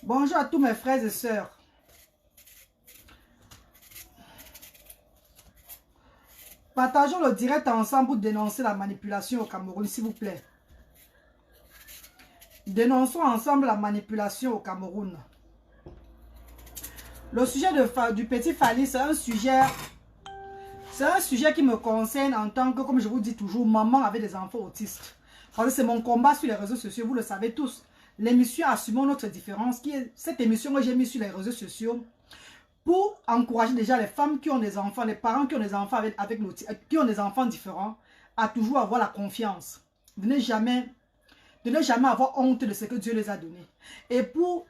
Bonjour à tous mes frères et sœurs. Partageons le direct ensemble pour dénoncer la manipulation au Cameroun, s'il vous plaît. Dénonçons ensemble la manipulation au Cameroun. Le sujet du petit Fally, c'est un sujet qui me concerne en tant que, comme je vous dis toujours, maman avec des enfants autistes. Parce que c'est mon combat sur les réseaux sociaux, vous le savez tous. L'émission Assumons notre différence, qui est cette émission que j'ai mise sur les réseaux sociaux pour encourager déjà les femmes qui ont des enfants, les parents qui ont des enfants qui ont des enfants différents, à toujours avoir la confiance. De ne jamais avoir honte de ce que Dieu les a donné. Et pour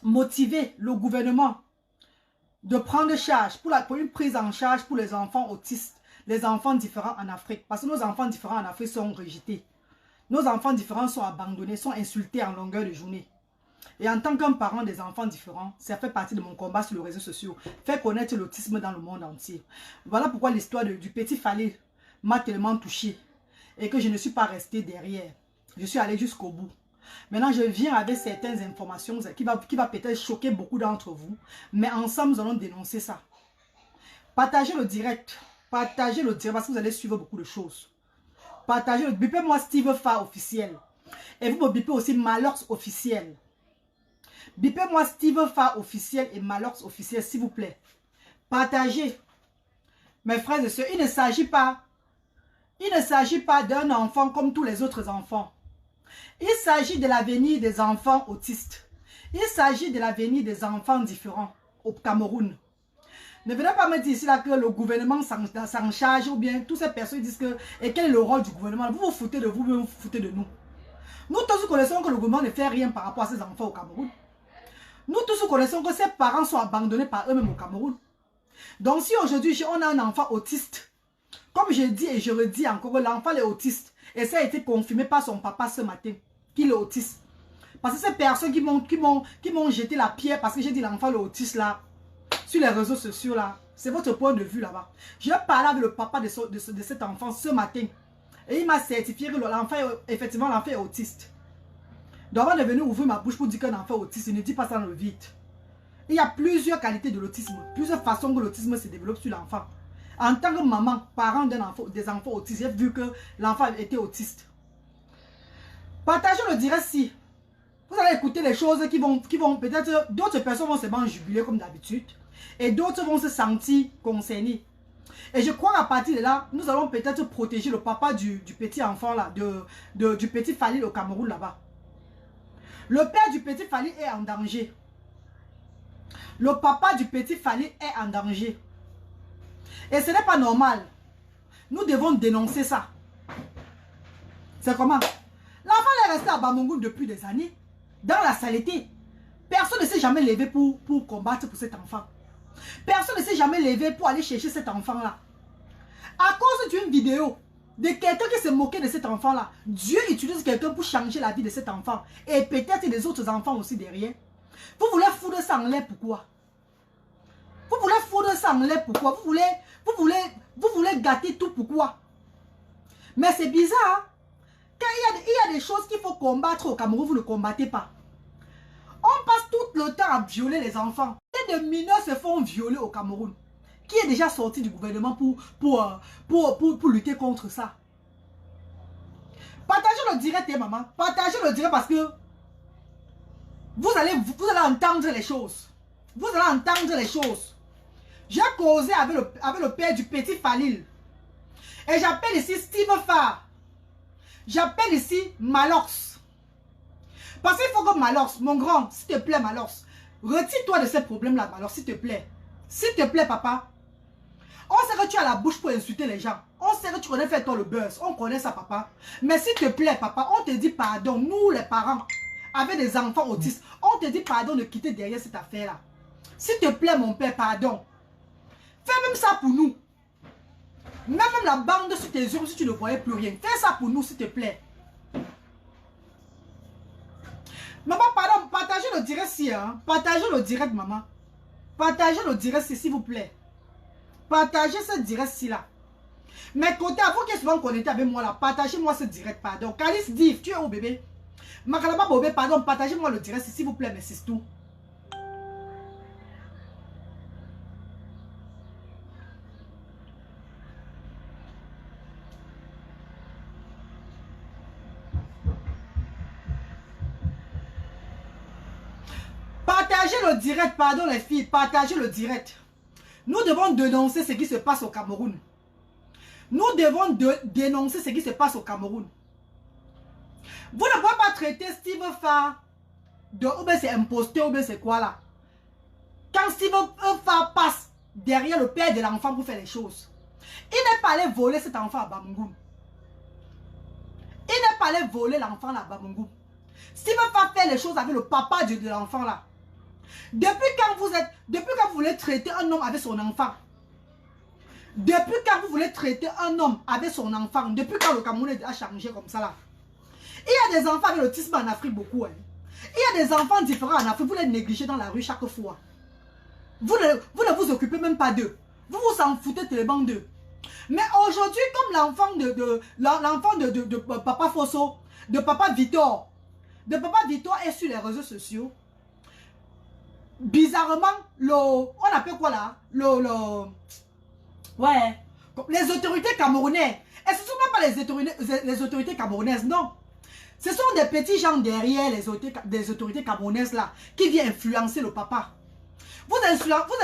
motiver le gouvernement de prendre charge, pour une prise en charge pour les enfants autistes, les enfants différents en Afrique. Parce que nos enfants différents en Afrique sont rejetés. Nos enfants différents sont abandonnés, sont insultés en longueur de journée. Et en tant qu'un parent des enfants différents, ça fait partie de mon combat sur les réseaux sociaux. Faire connaître l'autisme dans le monde entier. Voilà pourquoi l'histoire du petit Fally m'a tellement touchée. Et que je ne suis pas restée derrière. Je suis allée jusqu'au bout. Maintenant, je viens avec certaines informations qui va peut-être choquer beaucoup d'entre vous. Mais ensemble, nous allons dénoncer ça. Partagez le direct. Partagez le direct parce que vous allez suivre beaucoup de choses. Partagez le... Bipez-moi Steve Fa officiel. Et vous me bipez aussi Malox officiel. Bipez-moi Steve Fa officiel et Malox officiel, s'il vous plaît. Partagez. Mes frères et sœurs, il ne s'agit pas d'un enfant comme tous les autres enfants. Il s'agit de l'avenir des enfants autistes. Il s'agit de l'avenir des enfants différents au Cameroun. Ne venez pas me dire ici là que le gouvernement s'en charge ou bien toutes ces personnes disent que et quel est le rôle du gouvernement. Vous vous foutez de vous, mais vous vous foutez de nous. Nous tous connaissons que le gouvernement ne fait rien par rapport à ces enfants au Cameroun. Nous tous connaissons que ces parents sont abandonnés par eux-mêmes au Cameroun. Donc si aujourd'hui on a un enfant autiste, comme je dis et je redis encore, l'enfant est autiste. Et ça a été confirmé par son papa ce matin, qu'il est autiste. Parce que ces personnes qui m'ont jeté la pierre parce que j'ai dit l'enfant est autiste là, sur les réseaux sociaux là, c'est votre point de vue là-bas. J'ai parlé avec le papa de cet enfant ce matin. Et il m'a certifié que l'enfant, effectivement, l'enfant est autiste. Donc avant de venir ouvrir ma bouche pour dire qu'un enfant est autiste, il ne dit pas ça dans le vide. Il y a plusieurs qualités de l'autisme, plusieurs façons que l'autisme se développe sur l'enfant. En tant que maman, parent des enfants autistes, j'ai vu que l'enfant était autiste. Partagez le direct si. Vous allez écouter les choses qui vont peut-être, d'autres personnes vont se jubiler comme d'habitude. Et d'autres vont se sentir concernés. Et je crois qu'à partir de là, nous allons peut-être protéger le papa du petit enfant là, du petit Fally au Cameroun là-bas. Le père du petit Fally est en danger. Le papa du petit Fally est en danger. Et ce n'est pas normal. Nous devons dénoncer ça. C'est comment? L'enfant est resté à Bamougoum depuis des années. Dans la saleté. Personne ne s'est jamais levé pour combattre pour cet enfant. Personne ne s'est jamais levé pour aller chercher cet enfant-là. À cause d'une vidéo de quelqu'un qui se moquait de cet enfant-là, Dieu utilise quelqu'un pour changer la vie de cet enfant. Et peut-être des autres enfants aussi derrière. Vous voulez foudre ça en l'air, pourquoi? Vous voulez foudre ça en l'air, pourquoi? Vous voulez gâter tout, pourquoi? Mais c'est bizarre. Quand il y a des choses qu'il faut combattre au Cameroun, vous ne combattez pas. On passe tout le temps à violer les enfants. Et des mineurs se font violer au Cameroun. Qui est déjà sorti du gouvernement pour lutter contre ça. Partagez le direct, maman. Partagez le direct parce que vous allez entendre les choses. Vous allez entendre les choses. J'ai causé avec le père du petit Fally. Et j'appelle ici Steve Fa. J'appelle ici Malox. Parce qu'il faut que Malox, mon grand, s'il te plaît Malox, retire-toi de ces problèmes-là, Malox, s'il te plaît. S'il te plaît, papa. On sait que tu as la bouche pour insulter les gens. On sait que tu connais faire toi le buzz. On connaît ça, papa. Mais s'il te plaît, papa, on te dit pardon. Nous, les parents, avec des enfants autistes, on te dit pardon de quitter derrière cette affaire-là. S'il te plaît, mon père, pardon. Fais même ça pour nous. Même la bande sur tes yeux, si tu ne voyais plus rien. Fais ça pour nous, s'il te plaît. Maman, pardon, partagez le direct si, hein. Partagez le direct, maman. Partagez le direct si, s'il vous plaît. Partagez ce direct si là. Mais côté, à vous qui êtes souvent connectés avec moi là, partagez-moi ce direct, pardon. Calice Div, tu es où bébé? Makalaba Bobé, pardon, partagez-moi le direct s'il vous plaît, mais c'est tout. Partagez le direct, pardon les filles, partagez le direct. Nous devons dénoncer ce qui se passe au Cameroun. Nous devons dénoncer ce qui se passe au Cameroun. Vous ne pouvez pas traiter Steve Farr de ou bien c'est imposteur ou bien c'est quoi là. Quand Steve Farr passe derrière le père de l'enfant pour faire les choses, il n'est pas allé voler cet enfant à Bamungum. Il n'est pas allé voler l'enfant là à Bamungum. Steve Farr fait les choses avec le papa de l'enfant là. Depuis quand vous voulez traiter un homme avec son enfant, depuis quand vous voulez traiter un homme avec son enfant, depuis quand le Cameroun a changé comme ça là. Il y a des enfants avec l'autisme en Afrique beaucoup. Hein. Il y a des enfants différents en Afrique, vous les négligez dans la rue chaque fois. Vous ne vous occupez même pas d'eux. Vous vous en foutez tellement d'eux. Mais aujourd'hui, comme l'enfant de Papa Fosso, de Papa Victor est sur les réseaux sociaux, bizarrement, on appelle quoi là? Ouais. Les autorités camerounaises. Et ce ne sont même pas les autorités camerounaises, non. Ce sont des petits gens derrière les autorités camerounaises là, qui viennent influencer le papa. Vous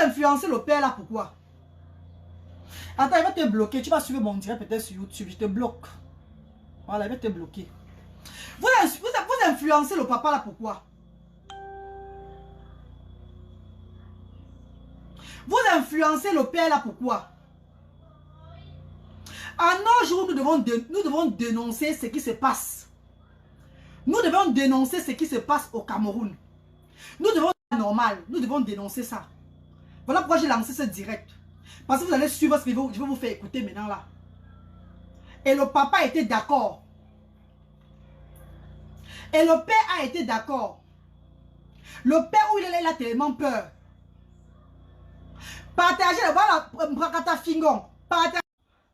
influencez le père là, pourquoi? Attends, il va te bloquer. Tu vas suivre mon direct peut-être sur YouTube. Je te bloque. Voilà, il va te bloquer. Vous influencez le papa là, pourquoi? Vous influencez le père là, pourquoi? En nos jours, nous devons dénoncer ce qui se passe. Nous devons dénoncer ce qui se passe au Cameroun. Nous devons, normal, nous devons dénoncer ça. Voilà pourquoi j'ai lancé ce direct. Parce que vous allez suivre ce que je vais vous faire écouter maintenant là. Et le papa était d'accord. Et le père a été d'accord. Le père où il a tellement peur. Partagez, voilà, Brakata Fingon. Partagez,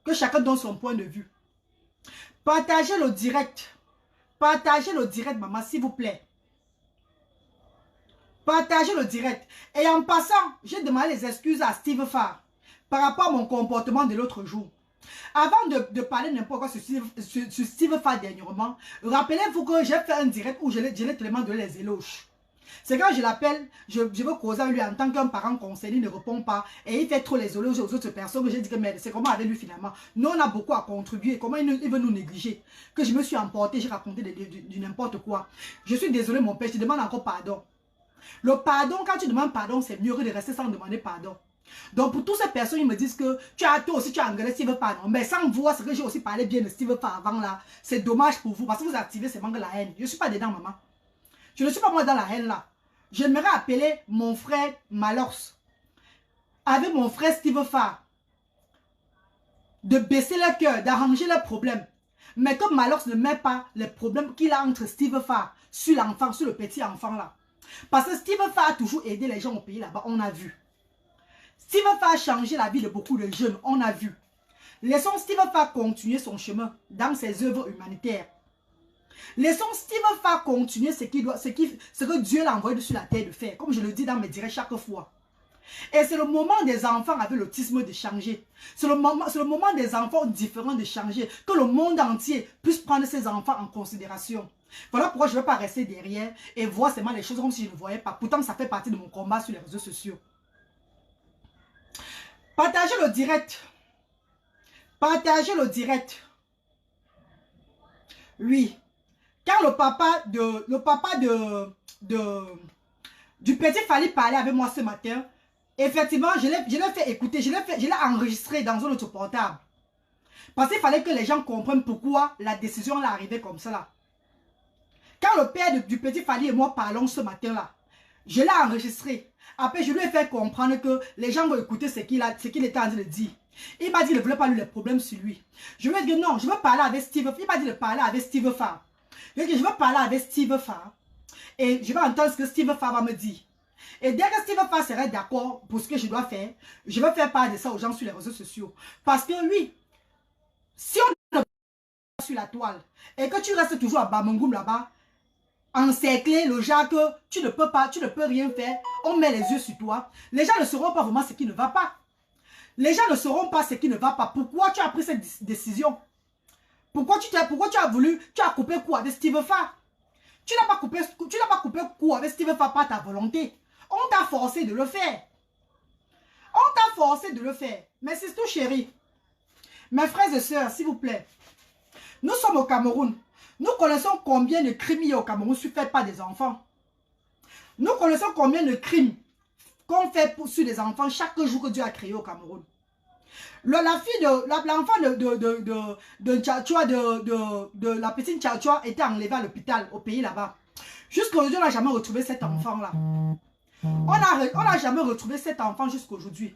que chacun donne son point de vue. Partagez le direct. Partagez le direct, maman, s'il vous plaît. Partagez le direct. Et en passant, j'ai demandé les excuses à Steve Farr par rapport à mon comportement de l'autre jour. Avant de parler n'importe quoi sur Steve Farr dernièrement, rappelez-vous que j'ai fait un direct où je l'ai tellement donné les éloges. C'est quand je l'appelle, je veux causer avec lui en tant qu'un parent concerné, il ne répond pas et il fait trop les éloges aux autres personnes. J'ai dit que c'est comment avec lui finalement. Nous on a beaucoup à contribuer, comment il veut nous négliger. Que je me suis emporté, j'ai raconté du n'importe quoi. Je suis désolé mon père, je te demande encore pardon. Le pardon, quand tu demandes pardon, c'est mieux que de rester sans demander pardon. Donc pour toutes ces personnes, ils me disent que toi aussi tu as engueulé Steve Farr. Mais sans voir ce que j'ai aussi parlé bien de Steve Farr avant là, c'est dommage pour vous parce que vous activez seulement de la haine. Je ne suis pas dedans maman. Je ne suis pas moi dans la haine là. J'aimerais appeler mon frère Malors avec mon frère Steve Farr de baisser leur cœur, d'arranger leurs problèmes. Mais comme Malors ne met pas les problèmes qu'il a entre Steve Farr sur l'enfant, sur le petit enfant là. Parce que Steve Farr a toujours aidé les gens au pays là-bas, on a vu. Steve Farr a changé la vie de beaucoup de jeunes, on a vu. Laissons Steve Farr continuer son chemin dans ses œuvres humanitaires. Laissons Steve Farr continuer ce que Dieu l'a envoyé sur la terre de faire, comme je le dis dans mes directs chaque fois. Et c'est le moment des enfants avec l'autisme de changer. C'est le moment des enfants différents de changer, que le monde entier puisse prendre ces enfants en considération. Voilà pourquoi je ne vais pas rester derrière et voir seulement les choses comme si je ne voyais pas. Pourtant, ça fait partie de mon combat sur les réseaux sociaux. Partagez le direct. Partagez le direct. Oui. Quand le papa du petit Fally parlait avec moi ce matin, effectivement, je l'ai fait écouter, je l'ai enregistré dans un autre portable. Parce qu'il fallait que les gens comprennent pourquoi la décision est arrivée comme ça là. Quand le père du petit Fally et moi parlons ce matin là, je l'ai enregistré. Après, je lui ai fait comprendre que les gens vont écouter ce qu'il était en train de dire. Il m'a dit qu'il ne voulait pas lui les problèmes sur lui. Je lui ai dit non, je veux parler avec Steve. Il m'a dit de parler avec Steve Farr. Je lui ai dit je veux parler avec Steve Farr. Et je vais entendre ce que Steve Farr va me dire. Et dès que Steve Farr serait d'accord pour ce que je dois faire, je vais faire part de ça aux gens sur les réseaux sociaux. Parce que oui, si on est sur la toile et que tu restes toujours à Bamungum là-bas, encerclé, le genre que tu ne peux pas, tu ne peux rien faire, on met les yeux sur toi. Les gens ne sauront pas vraiment ce qui ne va pas. Les gens ne sauront pas ce qui ne va pas. Pourquoi tu as pris cette décision? Pourquoi tu as voulu, tu as coupé coup avec Steve Fa? Tu n'as pas coupé coup avec Steve Fa par ta volonté. On t'a forcé de le faire. On t'a forcé de le faire. Mais c'est tout, chérie. Mes frères et sœurs, s'il vous plaît. Nous sommes au Cameroun. Nous connaissons combien de crimes il y a au Cameroun faits par des enfants. Nous connaissons combien de crimes qu'on fait sur des enfants chaque jour que Dieu a créé au Cameroun. L'enfant de Tchatchoua, de la petite Tchatchoua était enlevée à l'hôpital au pays là-bas. Jusqu'aujourd'hui, on n'a jamais retrouvé cet enfant-là. On n'a jamais retrouvé cet enfant jusqu'aujourd'hui.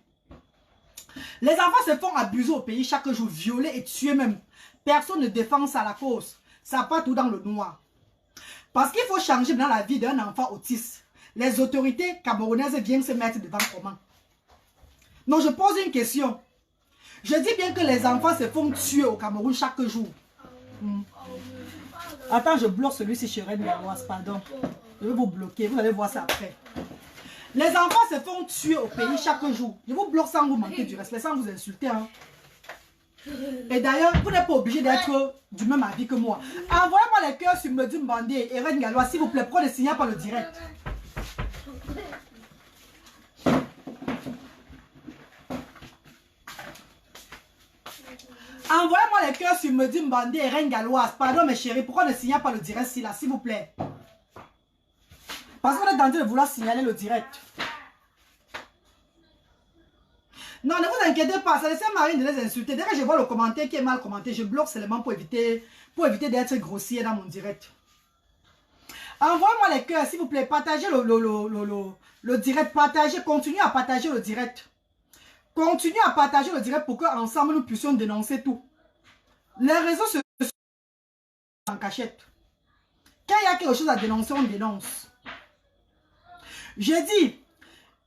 Les enfants se font abuser au pays chaque jour, violer et tuer même. Personne ne défend ça à la cause. Ça part tout dans le noir. Parce qu'il faut changer dans la vie d'un enfant autiste. Les autorités camerounaises viennent se mettre devant comment? Non, je pose une question. Je dis bien que les enfants se font tuer au Cameroun chaque jour. Attends, je bloque celui-ci chez Reine Galoise, pardon. Je vais vous bloquer, vous allez voir ça après. Les enfants se font tuer au pays chaque jour. Je vous bloque sans vous manquer du respect, sans vous insulter. Hein. Et d'ailleurs, vous n'êtes pas obligé d'être du même avis que moi. Envoyez-moi les cœurs sur Medim Bandé et Reine Galoise, s'il vous plaît, prenez le signal par le direct. Envoyez-moi les cœurs sur Medim Bandé et Reine Galoise. Pardon mes chéris, pourquoi ne signez pas le direct là, s'il vous plaît? Parce qu'on est en train de vouloir signaler le direct. Non, ne vous inquiétez pas, ça ne sert à rien de les insulter. Dès que je vois le commentaire qui est mal commenté, je bloque seulement pour éviter d'être grossier dans mon direct. Envoyez-moi les cœurs, s'il vous plaît. Partagez le direct. Partagez, continuez à partager le direct. Continuez à partager le direct pour qu'ensemble nous puissions dénoncer tout. Les réseaux se sont en cachette. Quand il y a quelque chose à dénoncer, on dénonce. Je dis,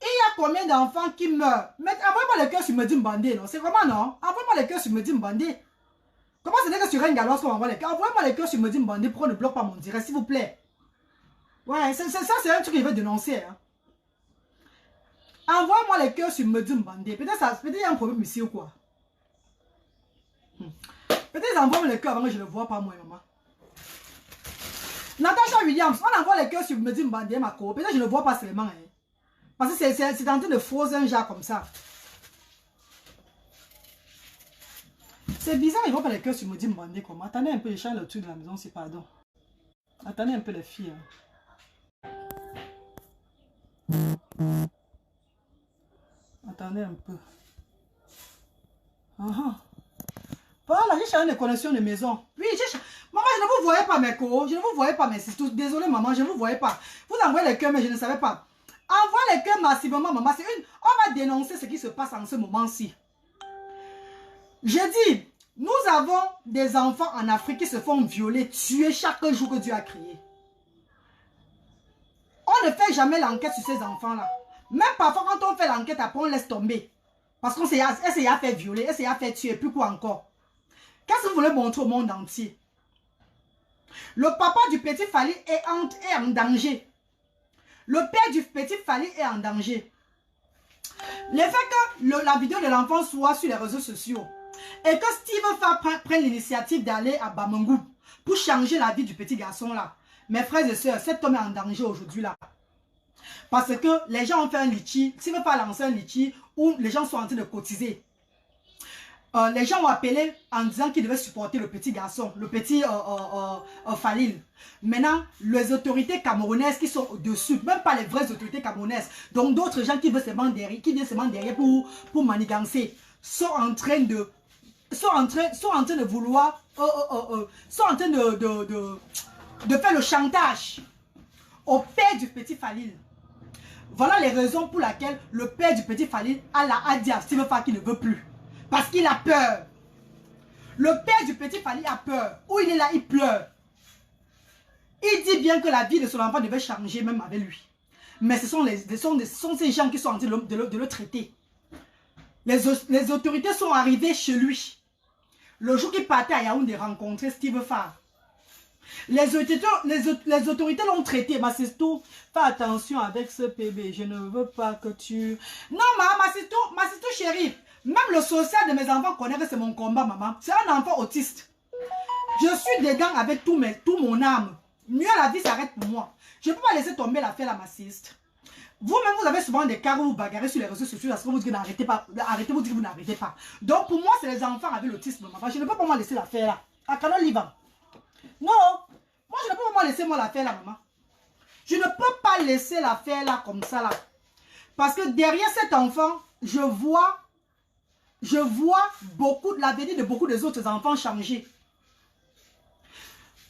il y a combien d'enfants qui meurent? Envoyez-moi les cœurs sur Medim Bandé, non? C'est vraiment non? Envoyez-moi les cœurs sur Medim Bandé. Comment c'est que sur Reine Galoise qu'on envoie les cœurs? Envoyez-moi les cœurs sur Medim Bandé pour qu'on ne bloque pas mon direct, s'il vous plaît. Ouais, ça c'est un truc que je veux dénoncer. Hein. Envoyez-moi les cœurs sur Medim Bandé. Peut-être il y a un problème ici ou quoi. Peut-être envoie-moi les cœurs avant que je ne le vois pas moi, maman. Natasha Williams, on envoie les cœurs sur Medim Bandé, ma co. Peut-être que je ne le vois pas seulement. Hein. Parce que c'est en train de froser un genre comme ça. C'est bizarre, ils vont pas les cœurs sur Medim Bandé comme. Attendez un peu, je change le truc de la maison, c'est pardon. Attendez un peu les filles. Hein. Attendez un peu. Voilà, j'ai changé de connexion de maison. Oui, maman, je ne vous voyais pas mes co. Je ne vous voyais pas mes sisters. Désolée, maman, je ne vous voyais pas. Vous envoyez les cœurs, mais je ne savais pas. Envoie les cœurs massivement, maman. On va dénoncer ce qui se passe en ce moment-ci. Je dis, nous avons des enfants en Afrique qui se font violer, tuer chaque jour que Dieu a créé. On ne fait jamais l'enquête sur ces enfants-là. Même parfois, quand on fait l'enquête, après, on laisse tomber. Parce qu'on s'est fait violer, elle s'est fait tuer, plus quoi encore. Qu'est-ce que vous voulez montrer au monde entier? Le papa du petit Fally est en danger. Le père du petit Fally est en danger. Le fait que la vidéo de l'enfant soit sur les réseaux sociaux et que Steve Fa prenne l'initiative d'aller à Bamangou pour changer la vie du petit garçon là. Mes frères et sœurs, cet homme est en danger aujourd'hui là. Parce que les gens ont fait un litchi, Steve Fa a lancé un litchi où les gens sont en train de cotiser. Les gens ont appelé en disant qu'ils devaient supporter le petit garçon, le petit Fally. Maintenant, les autorités camerounaises qui sont au-dessus, même pas les vraies autorités camerounaises, donc d'autres gens qui viennent se mettre derrière, pour manigancer, sont en train de vouloir, sont en train de faire le chantage au père du petit Fally. Voilà les raisons pour lesquelles le père du petit Fally a dit à Steve Fa qu'il ne veut plus. Parce qu'il a peur. Le père du petit Fally a peur. Où il est là, il pleure. Il dit bien que la vie de son enfant devait changer même avec lui. Mais ce sont ces gens qui sont en train de le traiter. Les autorités sont arrivées chez lui. Le jour qu'il partait à Yaoundé rencontrer Steve Fa. Les autorités l'ont traité. Ma sisto, fais attention avec ce bébé. Je ne veux pas que tu... Non, ma sisto chérie. Même le social de mes enfants connaît que c'est mon combat, maman. C'est un enfant autiste. Je suis dedans avec tout mon âme. Mieux la vie s'arrête pour moi. Je ne peux pas laisser tomber l'affaire là, ma siste. Vous-même, vous avez souvent des cas où vous bagarrez sur les réseaux sociaux parce que vous dites que n'arrêtez pas. Arrêtez, vous dites que vous n'arrêtez pas. Donc, pour moi, c'est les enfants avec l'autisme, maman. Je ne peux pas moi laisser l'affaire là. À Canal Liban. Non. Moi, je ne peux pas moi laisser moi l'affaire là, maman. Je ne peux pas laisser l'affaire là comme ça là. Parce que derrière cet enfant, je vois beaucoup de l'avenir de beaucoup des autres enfants changer.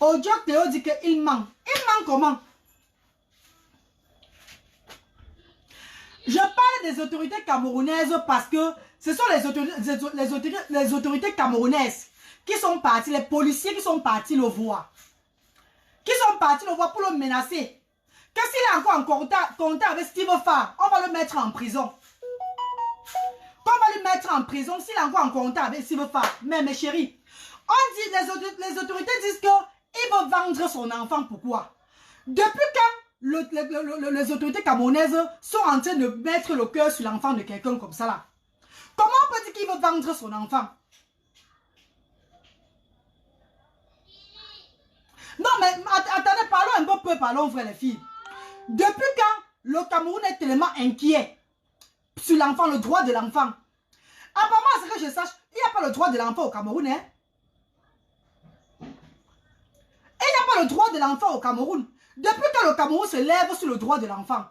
Ojo Théo dit qu'il ment. Il ment comment? Je parle des autorités camerounaises parce que ce sont les autorités camerounaises qui sont partis, les policiers qui sont partis le voir. Qui sont partis le voir pour le menacer. Que s'il est encore en contact avec Steve Farr, on va le mettre en prison. On va le mettre en prison s'il est encore en contact avec Steve Farr. Mais mes chéris, on dit, les autorités disent qu'il veut vendre son enfant. Pourquoi? Depuis quand les autorités camerounaises sont en train de mettre le cœur sur l'enfant de quelqu'un comme ça là? Comment on peut dire qu'il veut vendre son enfant? Non mais attendez, parlons un peu, parlons vrai les filles. Depuis quand le Cameroun est tellement inquiet sur l'enfant, le droit de l'enfant? Apparemment, à ce que je sache, il n'y a pas le droit de l'enfant au Cameroun. Hein? Il n'y a pas le droit de l'enfant au Cameroun. Depuis que le Cameroun se lève sur le droit de l'enfant.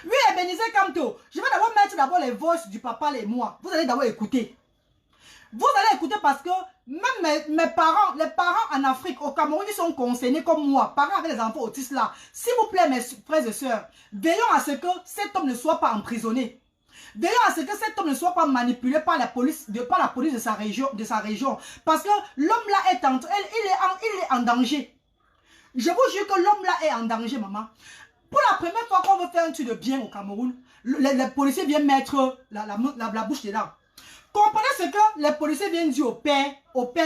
Oui, Ebenezer Kamto, je vais d'abord mettre les voix du papa et moi. Vous allez d'abord écouter. Vous allez écouter parce que même mes parents, les parents en Afrique, au Cameroun, ils sont concernés comme moi, parents avec les enfants autistes là. S'il vous plaît, mes frères et sœurs, veillons à ce que cet homme ne soit pas emprisonné. Veillons à ce que cet homme ne soit pas manipulé par la police de sa région. Parce que l'homme là il est en danger. Je vous jure que l'homme là est en danger, maman. Pour la première fois qu'on veut faire un truc de bien au Cameroun, les policiers viennent mettre la bouche dedans. Comprenez ce que les policiers viennent dire au père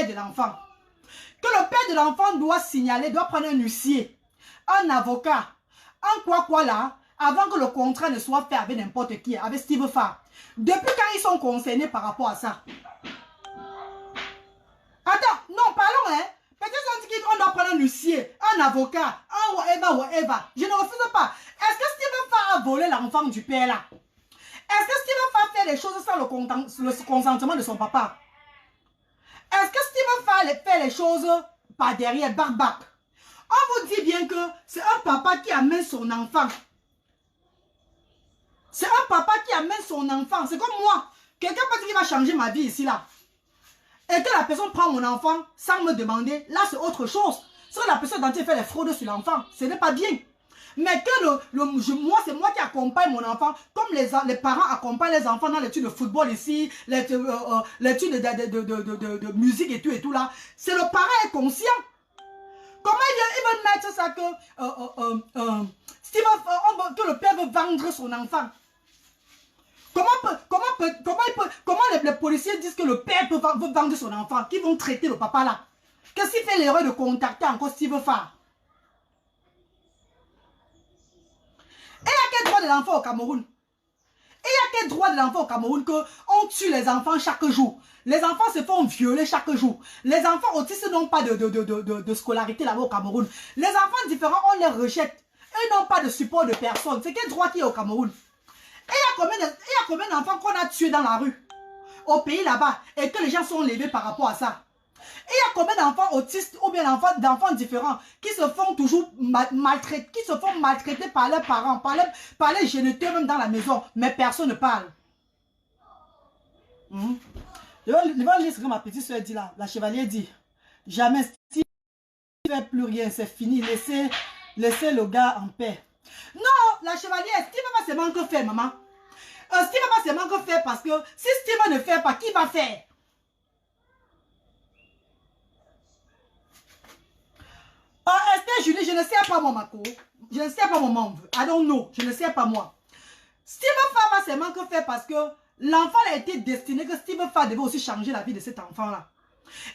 de l'enfant. Que le père de l'enfant doit signaler, doit prendre un huissier, un avocat, un quoi là, avant que le contrat ne soit fait avec n'importe qui, avec Steve Farr. Depuis quand ils sont concernés par rapport à ça? Attends, non, parlons, hein. Peut-être qu'on doit prendre un huissier, un avocat, un whatever. Je ne refuse pas. Est-ce que Steve Farr a volé l'enfant du père là? Est-ce que Steve Farr fait les choses sans le consentement de son papa? Est-ce que Steve Farr fait les choses par derrière, barbac? On vous dit bien que c'est un papa qui amène son enfant. C'est un papa qui amène son enfant. C'est comme moi. Quelqu'un peut dire qu'il va changer ma vie ici là. Et que la personne prend mon enfant sans me demander, là c'est autre chose. Si la personne d'entier fait les fraudes sur l'enfant, ce n'est pas bien. Mais que moi, c'est moi qui accompagne mon enfant, comme les parents accompagnent les enfants dans l'étude de football ici, l'étude de musique et tout là. C'est le parent est conscient. Comment ils veulent mettre ça que le père veut vendre son enfant? Comment les policiers disent que le père veut vendre son enfant, qu'ils vont traiter le papa là? Qu'est-ce qu'il fait l'erreur de contacter encore Steve Farr? Et il y a quel droit de l'enfant au Cameroun? Et il y a quel droit de l'enfant au Cameroun qu'on tue les enfants chaque jour? Les enfants se font violer chaque jour. Les enfants autistes n'ont pas de scolarité là-bas au Cameroun. Les enfants différents, on les rejette. Ils n'ont pas de support de personne. C'est quel droit qu'il y a au Cameroun? Et il y a combien d'enfants qu'on a tués dans la rue? Au pays là-bas. Et que les gens sont levés par rapport à ça. Et il y a combien d'enfants autistes ou bien d'enfants différents qui se font toujours maltraiter, qui se font maltraiter par leurs parents, par les géniteurs même dans la maison, mais personne ne parle. Je vais lire ce que ma petite soeur dit là. La chevalier dit, jamais Steve ne fait plus rien, c'est fini, laissez le gars en paix. Non, la chevalier, Steve va seulement que faire, maman. Steve va seulement que faire parce que si Steve ne fait pas, qui va faire? Esther Julie, je ne sais pas moi, Mako. Je ne sais pas mon membre. I don't know. Je ne sais pas moi. Steve Farr va seulement que faire parce que l'enfant a été destiné que Steve Farr devait aussi changer la vie de cet enfant-là.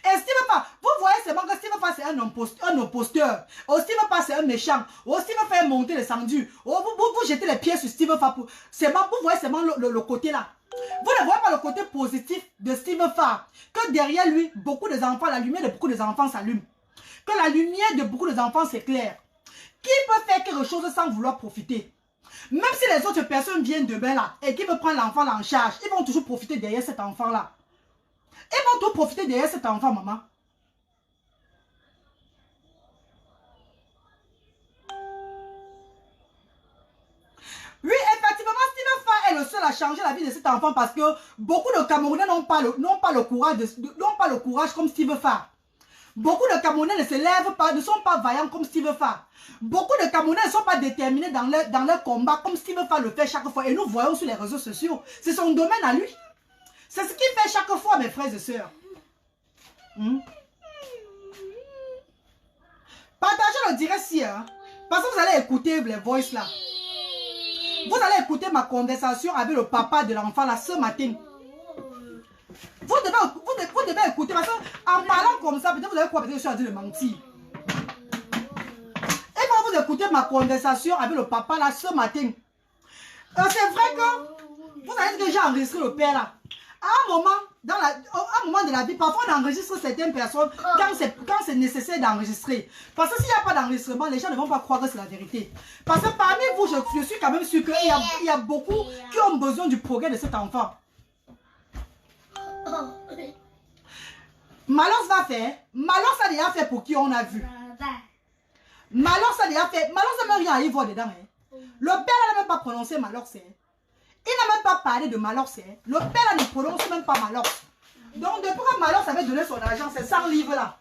Et Steve Fa, vous voyez seulement que Steve Fa c'est un imposteur. Oh, Steve Fa c'est un méchant. Oh, Steve Fa est monté descendu. Oh, vous jetez les pieds sur Steve Fa. Vous voyez seulement le côté là. Vous ne voyez pas le côté positif de Steve Fa. Que derrière lui, beaucoup des enfants, la lumière de beaucoup des enfants s'allume. Que la lumière de beaucoup des enfants s'éclaire. Qui peut faire quelque chose sans vouloir profiter? Même si les autres personnes viennent demain là et qui veulent prendre l'enfant en charge, ils vont toujours profiter derrière cet enfant là. Ils vont toujours profiter derrière cet enfant, maman. Oui, effectivement, Steve Fa est le seul à changer la vie de cet enfant parce que beaucoup de Camerounais n'ont pas le courage comme Steve Fa. Beaucoup de Camerounais ne se lèvent pas, ne sont pas vaillants comme Steve Fa. Beaucoup de Camerounais ne sont pas déterminés dans leur combat comme Steve Fa le fait chaque fois. Et nous voyons sur les réseaux sociaux. C'est son domaine à lui. C'est ce qu'il fait chaque fois, mes frères et sœurs. Partagez le direct si, hein, parce que vous allez écouter les voices là. Vous allez écouter ma conversation avec le papa de l'enfant là ce matin. Vous devez écouter parce qu'en parlant comme ça, peut-être vous allez croire que je suis en train de mentir. Et quand vous écoutez ma conversation avec le papa là ce matin, c'est vrai que vous allez dire que j'ai enregistré le père là. À un moment de la vie, parfois on enregistre certaines personnes quand c'est nécessaire d'enregistrer. Parce que s'il n'y a pas d'enregistrement, les gens ne vont pas croire que c'est la vérité. Parce que parmi vous, je suis quand même sûr qu'il y a beaucoup qui ont besoin du progrès de cet enfant. Malheur va faire. Malheur ça déjà fait pour qui on a vu. Malheur ça déjà fait. Malheur ça n'a rien à y voir dedans. Hein. Le père n'a même pas prononcé malheur c'est. Il n'a même pas parlé de malheur c'est. Le père là ne prononce même pas malheur. Donc depuis que malheur ça avait donné son argent, c'est 100 livres là.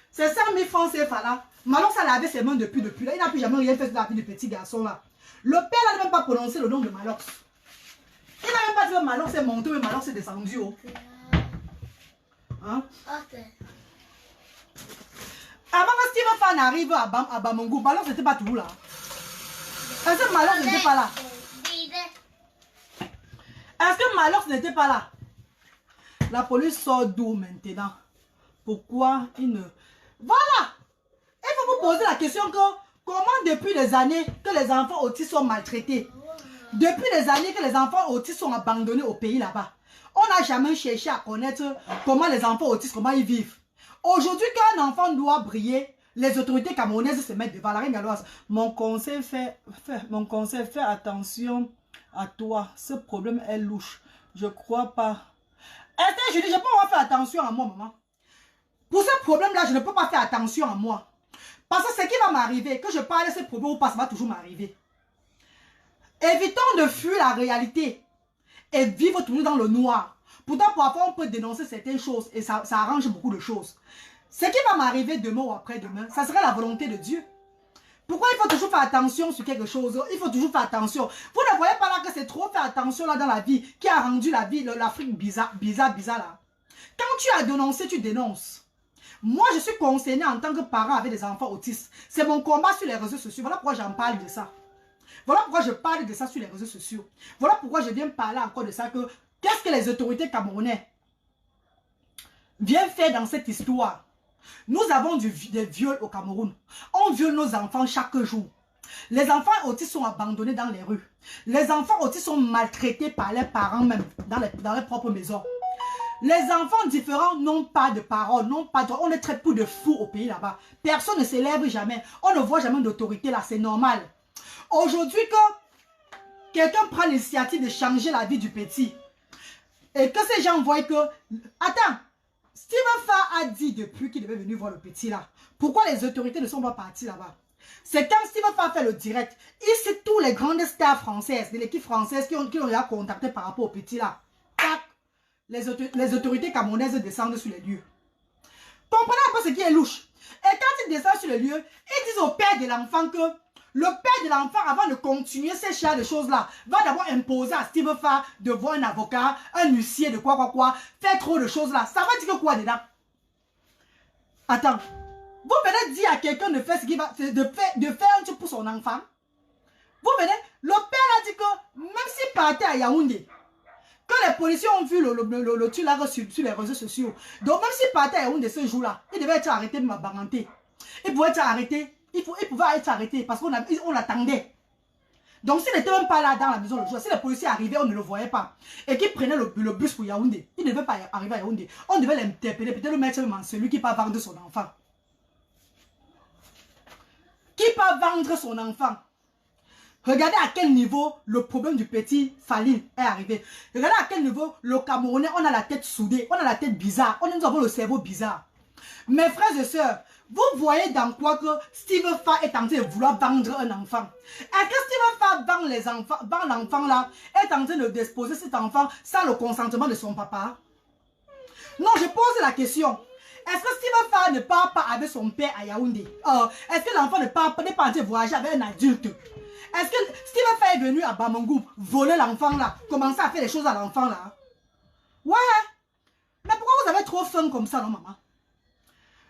C'est 100 000 francs CFA là. Malheur ça l'avait ses mains depuis là. Il n'a plus jamais rien fait de la vie de petit garçon là. Le père là n'a même pas prononcé le nom de malheur. Il n'a même pas dit que malheur c'est monté, mais malheur c'est descendu. Oh. Hein? Okay. Avant que Steve Fa n'arrive à Bamangou, Malheur n'était pas toujours là. Est-ce que Malheur n'était pas là? Est-ce que Malheur n'était pas là? La police sort d'où maintenant? Pourquoi il ne... Voilà! Il faut vous poser la question que comment depuis des années que les enfants autistes sont maltraités? Depuis des années que les enfants autistes sont abandonnés au pays là-bas. On n'a jamais cherché à connaître comment les enfants autistes, comment ils vivent. Aujourd'hui, quand un enfant doit briller, les autorités camerounaises se mettent devant la reine galloise. Mon conseil fait attention à toi. Ce problème est louche. Je crois pas. Esther, je dis, je peux pas faire attention à moi, maman. Pour ce problème-là, je ne peux pas faire attention à moi. Parce que ce qui va m'arriver, que je parle de ce problème ou pas, ça va toujours m'arriver. Évitons de fuir la réalité et vivre toujours dans le noir. Pourtant, parfois, on peut dénoncer certaines choses et ça arrange beaucoup de choses. Ce qui va m'arriver demain ou après-demain, ça serait la volonté de Dieu. Pourquoi il faut toujours faire attention sur quelque chose? Il faut toujours faire attention. Vous ne voyez pas là que c'est trop faire attention là dans la vie qui a rendu la vie, l'Afrique bizarre là. Quand tu as dénoncé, tu dénonces. Moi, je suis concernée en tant que parent avec des enfants autistes. C'est mon combat sur les réseaux sociaux. Voilà pourquoi j'en parle de ça. Voilà pourquoi je parle de ça sur les réseaux sociaux. Voilà pourquoi je viens parler encore de ça. Qu'est-ce que les autorités camerounaises viennent faire dans cette histoire? Nous avons des viols au Cameroun. On viole nos enfants chaque jour. Les enfants autistes sont abandonnés dans les rues. Les enfants autistes sont maltraités par leurs parents même dans leurs propres maisons. Les enfants différents n'ont pas de parole, n'ont pas de... On les traite pour de fous au pays là-bas. Personne ne s'élève jamais. On ne voit jamais d'autorité là, c'est normal. Aujourd'hui, que quelqu'un prend l'initiative de changer la vie du petit et que ces gens voient que... Attends, Steve Fa a dit depuis qu'il devait venir voir le petit là. Pourquoi les autorités ne sont pas parties là-bas? C'est quand Steve Fa fait le direct. Il sait tous les grandes stars françaises, de l'équipe française qui ont déjà contacté par rapport au petit là. Tac, les autorités camerounaises descendent sur les lieux. Comprenez un peu ce qui est louche. Et quand ils descendent sur les lieux, ils disent au père de l'enfant que le père de l'enfant, avant de continuer ces chats de choses-là, va d'abord imposer à Steve Fa de voir un avocat, un huissier, de quoi, faire trop de choses-là. Ça va dire que quoi dedans? Attends, vous venez dire à quelqu'un de faire ce qu'il va, de faire un truc pour son enfant. Vous venez, le père a dit que même s'il partait à Yaoundé, Quand les policiers ont vu le truc là sur les réseaux sociaux, donc même s'il partait à Yaoundé ce jour-là, il devait être arrêté de Mabaranté. Il pouvait être arrêté, il pouvait être arrêté parce qu'on l'attendait. Donc s'il n'était même pas là dans la maison le jour, si les policiers arrivaient, on ne le voyait pas. Et qu'il prenait le bus pour Yaoundé, il ne devait pas arriver à Yaoundé. On devait l'interpeller, peut-être le mettre même en celui qui peut vendre son enfant. Qui peut vendre son enfant? Regardez à quel niveau le problème du petit Fally est arrivé. Regardez à quel niveau le Camerounais, on a la tête soudée, on a la tête bizarre, nous avons le cerveau bizarre. Mes frères et sœurs, vous voyez dans quoi que Steve Fa est en train de vouloir vendre un enfant. Est-ce que Steve Fa vend l'enfant là, est en train de disposer cet enfant sans le consentement de son papa? Non, je pose la question. Est-ce que Steve Fa ne part pas avec son père à Yaoundé? Est-ce que l'enfant n'est pas en train de voyager avec un adulte? Est-ce que Steve Fa est venu à Bamangou voler l'enfant là, commencer à faire les choses à l'enfant là? Ouais. Mais pourquoi vous avez trop faim comme ça, non, maman?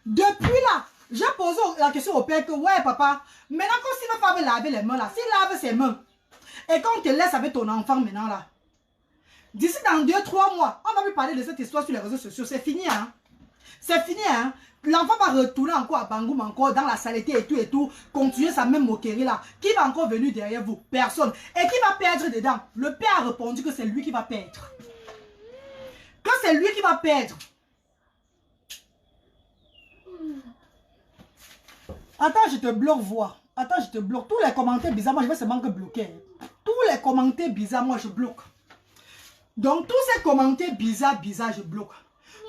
Depuis là, j'ai posé la question au père que, ouais, papa, maintenant quand Steve Fa veut laver les mains là, s'il lave ses mains, et quand on te laisse avec ton enfant maintenant là, d'ici dans 2-3 mois, on va plus parler de cette histoire sur les réseaux sociaux, c'est fini, hein? C'est fini, hein? L'enfant va retourner encore à Bangoum, encore dans la saleté et tout, continuer sa même moquerie là. Qui va encore venir derrière vous? Personne. Et qui va perdre dedans? Le père a répondu que c'est lui qui va perdre. Que c'est lui qui va perdre. Attends, je te bloque, voix. Attends, je te bloque. Tous les commentaires bizarres, moi je vais seulement que bloquer. Tous les commentaires bizarres, moi je bloque. Donc tous ces commentaires bizarres, je bloque.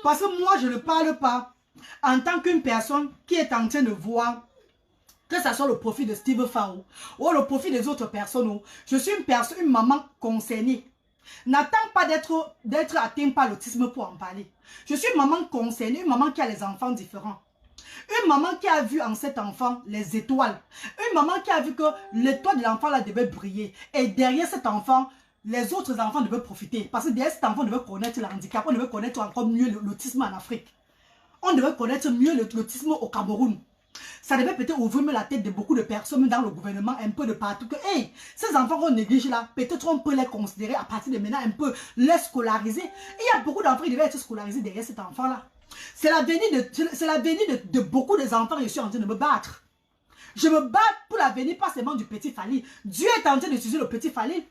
Parce que moi je ne parle pas en tant qu'une personne qui est en train de voir que ce soit le profit de Steve Fa ou le profit des autres personnes. Je suis une maman concernée. N'attends pas d'être atteinte par l'autisme pour en parler. Je suis une maman concernée, une maman qui a les enfants différents. Une maman qui a vu en cet enfant les étoiles. Une maman qui a vu que l'étoile de l'enfant là devait briller. Et derrière cet enfant, les autres enfants devaient profiter. Parce que derrière cet enfant, on devait connaître le handicap. On devait connaître encore mieux l'autisme en Afrique. On devait connaître mieux l'autisme au Cameroun. Ça devait peut-être ouvrir la tête de beaucoup de personnes dans le gouvernement, un peu de partout. Que, hey, ces enfants qu'on néglige là, peut-être on peut les considérer à partir de maintenant, un peu les scolariser. Il y a beaucoup d'enfants qui devaient être scolarisés derrière cet enfant-là. C'est l'avenir de beaucoup des enfants que je suis en train de me battre. Je me bats pour l'avenir, pas seulement du petit Fally. Dieu est en train d'utiliser le petit Fally.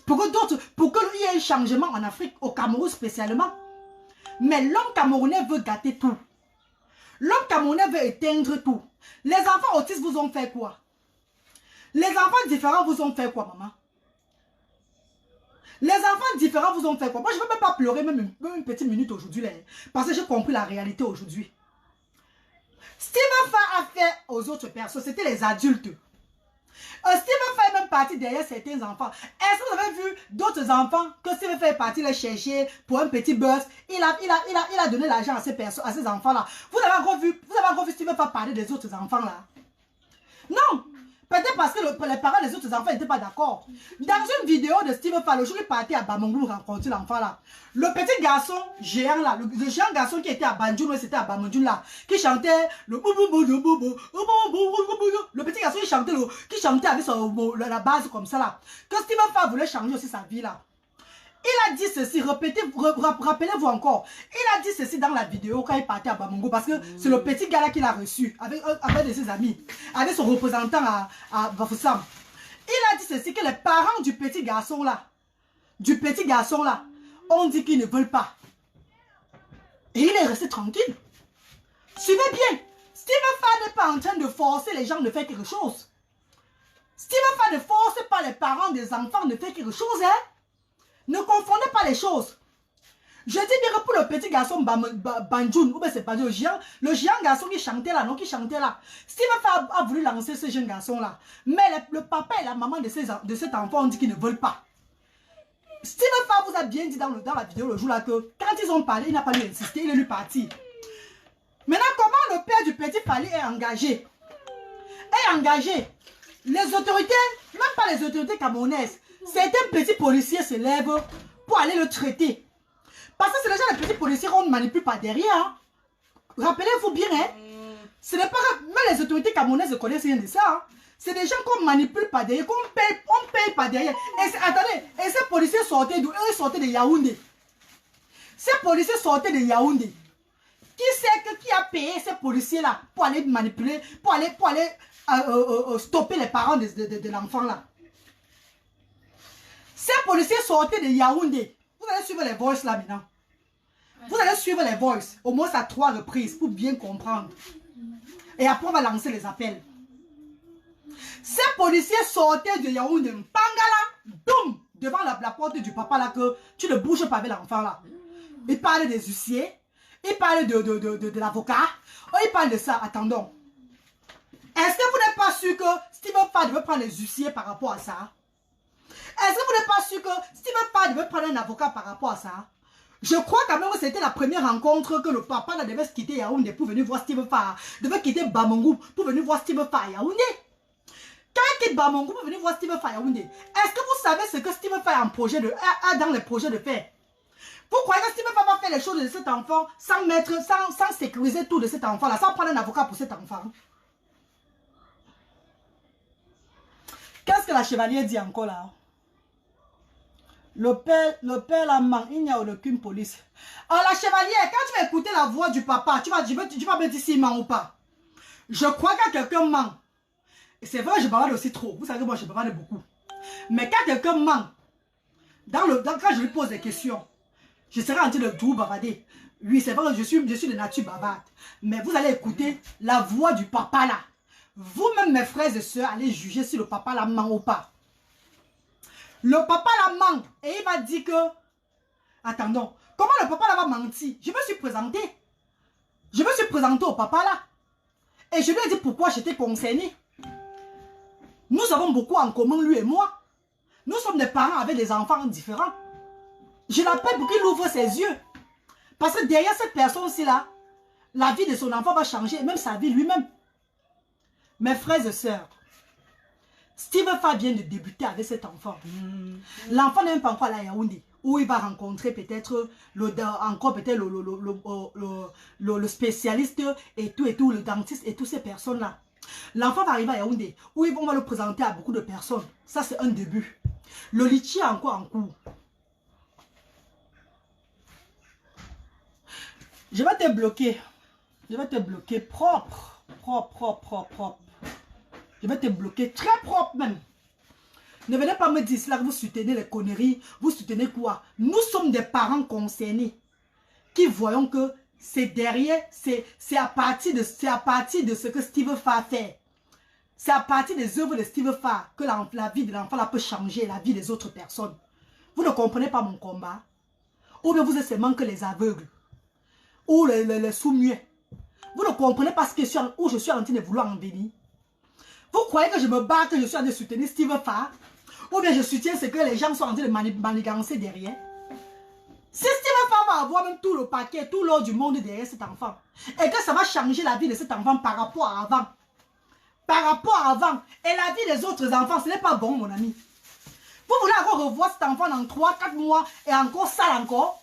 Pour qu'il y ait un changement en Afrique, au Cameroun spécialement. Mais l'homme camerounais veut gâter tout. L'homme camerounais veut éteindre tout. Les enfants autistes vous ont fait quoi? Les enfants différents vous ont fait quoi, maman? Les enfants différents vous ont fait quoi? Moi, je ne veux même pas pleurer même une petite minute aujourd'hui, parce que j'ai compris la réalité aujourd'hui. Steve Fa a fait aux autres personnes, c'était les adultes. Steve Fa est même parti derrière certains enfants. Est-ce que vous avez vu d'autres enfants que Steve Fa est parti les chercher pour un petit buzz? Il a donné l'argent à ces enfants-là. Vous avez encore vu Steve Fa parler des autres enfants-là? Non! Peut-être parce que les parents des autres enfants n'étaient pas d'accord. Dans une vidéo de Steve Fa, le jour où il partait à Bamangou rencontrer l'enfant là, le petit garçon géant là, le géant garçon qui était à Banjoun, c'était à Bamangou là, qui chantait le petit garçon qui chantait avec la base comme ça là, que Steve Fa voulait changer aussi sa vie là. Il a dit ceci, rappelez-vous encore, il a dit ceci dans la vidéo quand il partait à Bamangou, parce que c'est le petit gars là qu'il a reçu avec de ses amis, avec son représentant à Bafoussam. Il a dit ceci, que les parents du petit garçon là, ont dit qu'ils ne veulent pas. Et il est resté tranquille. Suivez bien, Steve Fa n'est pas en train de forcer les gens de faire quelque chose. Steve Fa ne force pas les parents des enfants de faire quelque chose, hein. Ne confondez pas les choses. Je dis bien que pour le petit garçon Banjoun, ou bien c'est pas le géant garçon qui chantait là, non, qui chantait là. Steve Fa a voulu lancer ce jeune garçon là. Mais le papa et la maman de cet enfant ont dit qu'ils ne veulent pas. Steve Fa vous a bien dit dans la vidéo le jour là que quand ils ont parlé, il n'a pas lui insister, il est lui parti. Maintenant, comment le père du petit Fally est engagé? Les autorités, même pas les autorités camerounaises, certains petits policiers se lèvent pour aller le traiter. Parce que c'est déjà les petits policiers qu'on ne manipule pas derrière. Hein. Rappelez-vous bien, hein. Ce n'est pas grave. Même les autorités camerounaises ne connaissent rien de ça. Hein. C'est des gens qu'on manipule pas derrière, qu'on paye, on paye pas derrière. Et attendez, et ces policiers sortaient d'où? Eux sortaient de Yaoundé. Ces policiers sortaient de Yaoundé. Qui a payé ces policiers-là pour aller manipuler, pour aller stopper les parents de l'enfant là? Ces policiers sortaient de Yaoundé. Vous allez suivre les voices là maintenant. Vous allez suivre les voices, au moins à 3 reprises pour bien comprendre. Et après on va lancer les appels. Ces policiers sortaient de Yaoundé, Pangala, boum, devant la porte du papa là, que tu ne bouges pas avec l'enfant là. Il parle des huissiers, il parle de l'avocat, il parle de ça. Attendons. Est-ce que vous n'êtes pas sûr que Steven Fall devait prendre les huissiers par rapport à ça? Est-ce que vous n'êtes pas sûr que Steven Fall devait prendre un avocat par rapport à ça? Je crois quand même que c'était la première rencontre que le papa là devait quitter Yaoundé pour venir voir Steven Fall, devait quitter Bamangou pour venir voir Steven Fall à Yaoundé. Quand il quitte Bamangou pour venir voir Steven Fall à Yaoundé, est-ce que vous savez ce que Steven Fall a dans les projets de faire? Vous croyez que Steven Fall va faire les choses de cet enfant sans sécuriser tout de cet enfant là, sans prendre un avocat pour cet enfant? Qu'est-ce que la chevalière dit encore là? Le père la ment, il n'y a aucune police. Alors la chevalière, quand tu vas écouter la voix du papa, tu vas me dire s'il ment ou pas. Je crois que quelqu'un ment. Et c'est vrai, je parle aussi trop. Vous savez que moi, je parle beaucoup. Mais quand quelqu'un ment, quand je lui pose des questions, je serai en train de tout bavarder. Oui, c'est vrai que je suis de nature bavarde. Mais vous allez écouter la voix du papa là. Vous-même, mes frères et sœurs, allez juger si le papa la ment ou pas. Le papa la ment et il va dire que... Attendons, comment le papa là va mentir? Je me suis présenté. Je me suis présenté au papa là. Et je lui ai dit pourquoi j'étais concerné. Nous avons beaucoup en commun, lui et moi. Nous sommes des parents avec des enfants différents. Je l'appelle pour qu'il ouvre ses yeux. Parce que derrière cette personne-ci là, la vie de son enfant va changer, et même sa vie lui-même. Mes frères et sœurs, Steven Fall vient de débuter avec cet enfant. L'enfant n'est même pas encore à la Yaoundé, où il va rencontrer peut-être le spécialiste et tout, le dentiste et toutes ces personnes-là. L'enfant va arriver à Yaoundé, où on va le présenter à beaucoup de personnes. Ça, c'est un début. Le litchi est encore en cours. Je vais te bloquer. Je vais te bloquer propre. Je vais te bloquer très propre même. Ne venez pas me dire cela que vous soutenez les conneries. Vous soutenez quoi? Nous sommes des parents concernés qui voyons que c'est derrière, c'est à partir de ce que Steven Fall fait. C'est à partir des œuvres de Steven Fall que la vie de l'enfant peut changer, la vie des autres personnes. Vous ne comprenez pas mon combat? Ou bien vous êtes seulement que les aveugles. Ou les sous-muets. Vous ne comprenez pas ce que je suis en train de vouloir en venir. Vous croyez que je me bats, que je suis en train de soutenir Steven Fall? Ou bien je soutiens ce que les gens sont en train de manigancer derrière? Si Steven Fall va avoir même tout le paquet, tout l'or du monde derrière cet enfant, et que ça va changer la vie de cet enfant par rapport à avant. Par rapport à avant. Et la vie des autres enfants, ce n'est pas bon, mon ami. Vous voulez encore revoir cet enfant dans 3-4 mois et encore sale encore?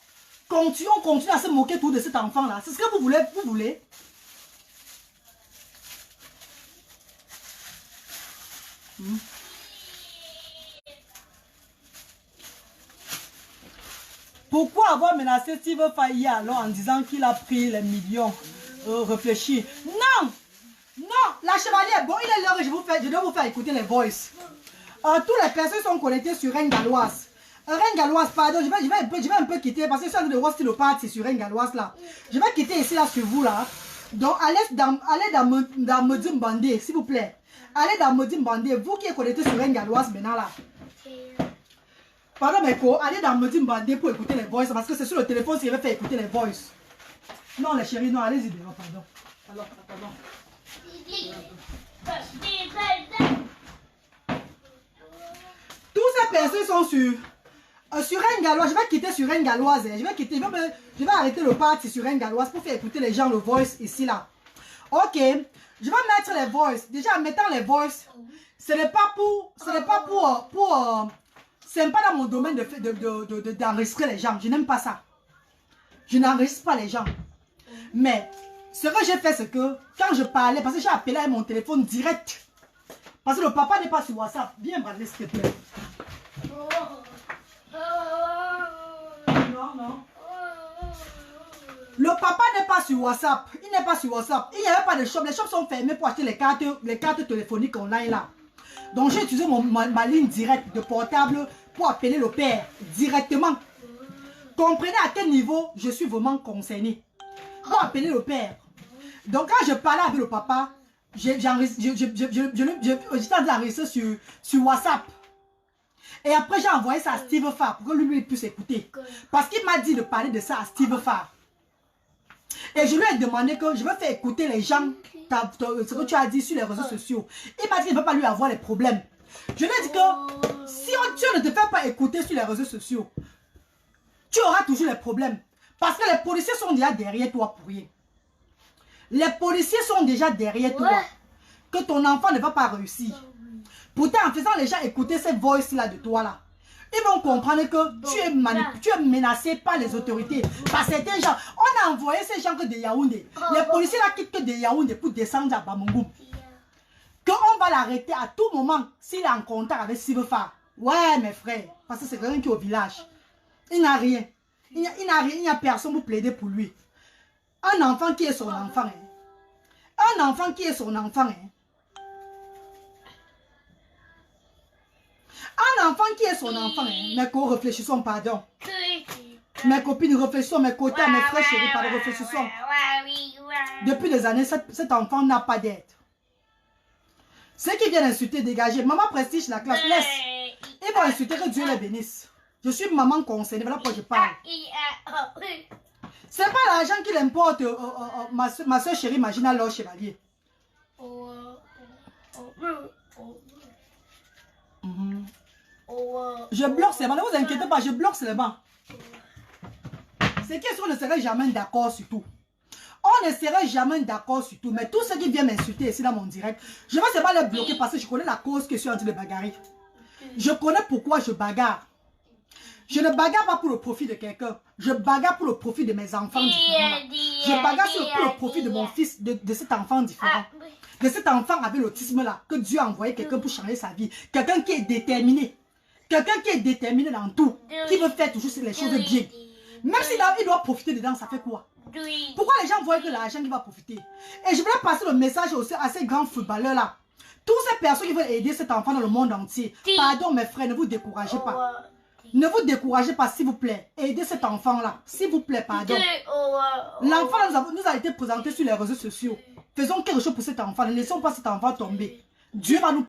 On continue à se moquer tout de cet enfant-là. C'est ce que vous voulez? Pourquoi avoir menacé Steven Fall alors en disant qu'il a pris les millions? Réfléchis. Non! Non! La chevalière, bon, il est l'heure que je dois vous faire écouter les voices. Tous les personnes sont connectées sur Reine Galloise. Reine Galloise, pardon, je vais un peu quitter parce que je suis en train de voir si le parti sur Reine Galloise là. Je vais quitter ici là sur vous là. Donc allez dans Modim Bandé, s'il vous plaît. Allez dans Modim Bandé, vous qui êtes connectés sur Reine Galloise maintenant là. Pardon mes co, allez dans Modim Bandé pour écouter les voices parce que c'est sur le téléphone que je vais faire écouter les voices. Non les chéris, non, allez-y dehors, pardon. Alors, pardon. Tous ces personnes sont sur Reine Galloise. Je vais quitter sur Reine Galloise. Je vais arrêter le parti sur Reine Galloise pour faire écouter les gens le voice ici là. Ok, je vais mettre les voices. Déjà en mettant les voices, ce n'est pas dans mon domaine d'enregistrer les gens. Je n'aime pas ça. Je n'enregistre pas les gens. Mais Ce que j'ai fait, c'est que quand je parlais, parce que j'ai appelé avec mon téléphone direct. Parce que le papa n'est pas sur WhatsApp. Viens, Bradley, s'il te plaît. Non, non. Le papa n'est pas sur WhatsApp. Il n'est pas sur WhatsApp. Il n'y avait pas de shop. Les shops sont fermés pour acheter les cartes téléphoniques online là. Donc j'ai utilisé ma ligne directe de portable pour appeler le père directement. Comprenez à quel niveau je suis vraiment concerné. Pour appeler le père. Donc quand je parlais avec le papa, j'étais en train d'enregistrer sur WhatsApp. Et après j'ai envoyé ça à Steve Farr pour que lui puisse écouter. Parce qu'il m'a dit de parler de ça à Steve Farr. Et je lui ai demandé que je veux faire écouter les gens ce que tu as dit sur les réseaux sociaux. Il m'a dit qu'il ne veut pas lui avoir les problèmes. Je lui ai dit que si tu ne te fais pas écouter sur les réseaux sociaux, tu auras toujours les problèmes. Parce que les policiers sont déjà derrière toi pour rien. Les policiers sont déjà derrière toi. Que ton enfant ne va pas réussir. Pourtant, en faisant les gens écouter cette voice-là de toi là, ils vont comprendre que tu es menacé par les autorités. Par certains gens. On a envoyé ces gens que de Yaoundé. Les policiers là quittent que de Yaoundé pour descendre à Bamougoum. Qu'on va l'arrêter à tout moment s'il est en contact avec Sivefa. Ouais, mes frères. Parce que c'est quelqu'un qui est au village. Il n'a rien. Il n'y a personne pour plaider pour lui. Un enfant qui est son enfant. Hein. Un enfant qui est son enfant. Hein. Un enfant qui est son enfant, hein. Mes co réfléchissons, pardon. Mes copines réfléchissons, mes côtés, mes frères chéris, pardon, réfléchissons. Depuis des années, cet enfant n'a pas d'aide. Ceux qui viennent insulter, dégager. Maman prestige la classe, laisse. Ils vont insulter, que Dieu les bénisse. Je suis maman concernée, voilà pourquoi je parle. C'est pas l'argent qui l'importe, ma soeur chérie, Magina Laure Chevalier. Je bloque seulement, ne vous inquiétez pas, je bloque seulement. C'est qu'on ne serait jamais d'accord sur tout. On ne serait jamais d'accord sur tout. Mais tous ceux qui viennent m'insulter ici dans mon direct, je vais seulement les bloquer parce que je connais la cause que je suis en train de bagarrer. Je connais pourquoi je bagarre. Je ne bagarre pas pour le profit de quelqu'un. Je bagarre pour le profit de mes enfants différents. Je bagarre pour le profit de mon fils, de cet enfant différent. De cet enfant avec l'autisme là, que Dieu a envoyé quelqu'un pour changer sa vie. Quelqu'un qui est déterminé. Quelqu'un qui est déterminé dans tout. Qui veut faire toujours les choses bien. Même s'il doit profiter dedans, ça fait quoi? Pourquoi les gens voient que l'argent qui va profiter? Et je voulais passer le message aussi à ces grands footballeurs là. Toutes ces personnes qui veulent aider cet enfant dans le monde entier. Pardon mes frères, ne vous découragez pas. Ne vous découragez pas s'il vous plaît. Aidez cet enfant là. S'il vous plaît, pardon. L'enfant nous a été présenté sur les réseaux sociaux. Faisons quelque chose pour cet enfant. Ne laissons pas cet enfant tomber. Dieu va nous...